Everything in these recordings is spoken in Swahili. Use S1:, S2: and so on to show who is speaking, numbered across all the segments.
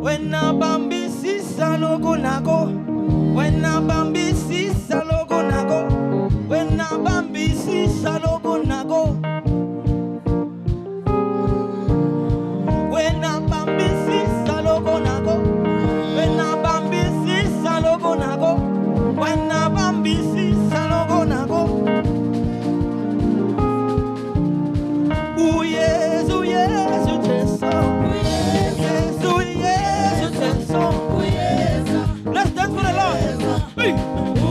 S1: When a bambi sisa logo nago. When a bambi sisa logo nago. When a bambi sisa logo nago. When a bambi sisa logo nago. When a bambi sisa logo nago. When a bambi sisa logo nago. Uyeza, uyeza, uyeza. Let's dance for the Lord. Hey.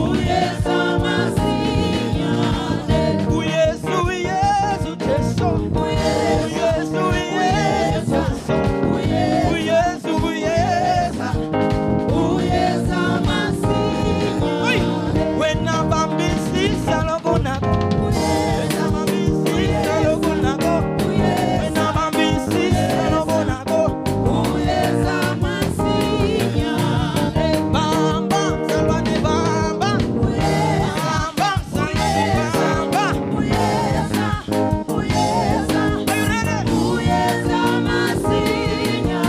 S1: Uyeza masinya. Uyeza, uyeza, uyeza. Uyeza, uyeza. Uyeza, uyeza. Uyeza masinya. Hey. When a bambi sisa logo nago. Uyeza bambi sisa logo nago. When a bambi sisa logo nago. Uyeza masinya. Bamba, salvane bamba. Bamba, salvane bamba. Uyeza, uyeza. Are you ready? Uyeza masinya.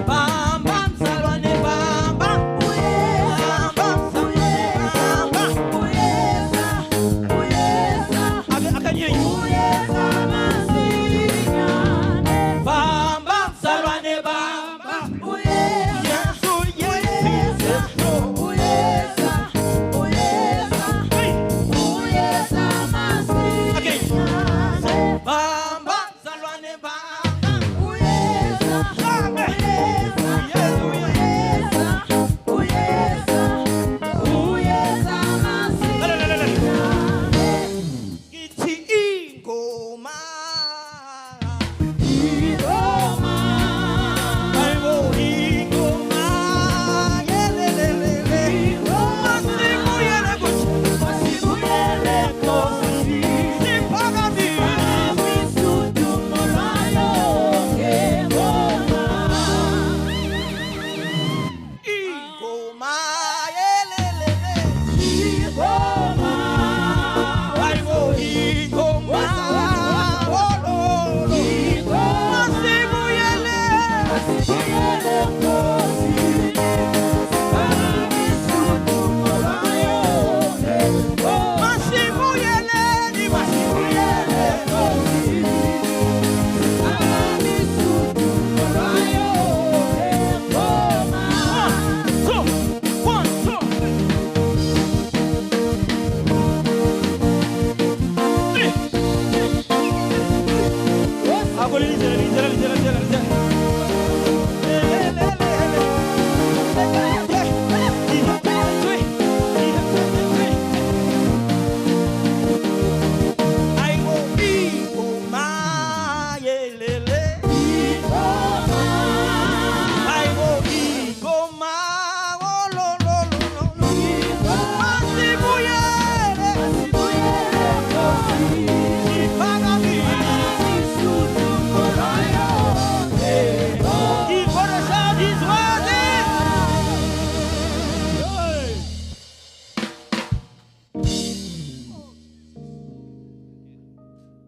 S1: Bamba, salvane bamba. Uyeza, uyeza. Uyeza, uyeza. I can hear you. Uyeza masinya. Bamba, salvane bamba. Uyeza, uyeza. Uyeza, uyeza. Hey. Uyeza masinya. Bamba, salvane bamba. Uyeza, uyeza. Uyeza, uyeza masinya. Githi ingoma. Ingoma. Ayibo ingoma. Yelelelele. Ingoma simuyele kuthi. Simuyele kuthi. Siphakami. Sudumulayo ngengoma. Ingoma. Yelelele. Ingoma. Ayibo ingoma. Oh, oh, oh. Ingoma simuyele.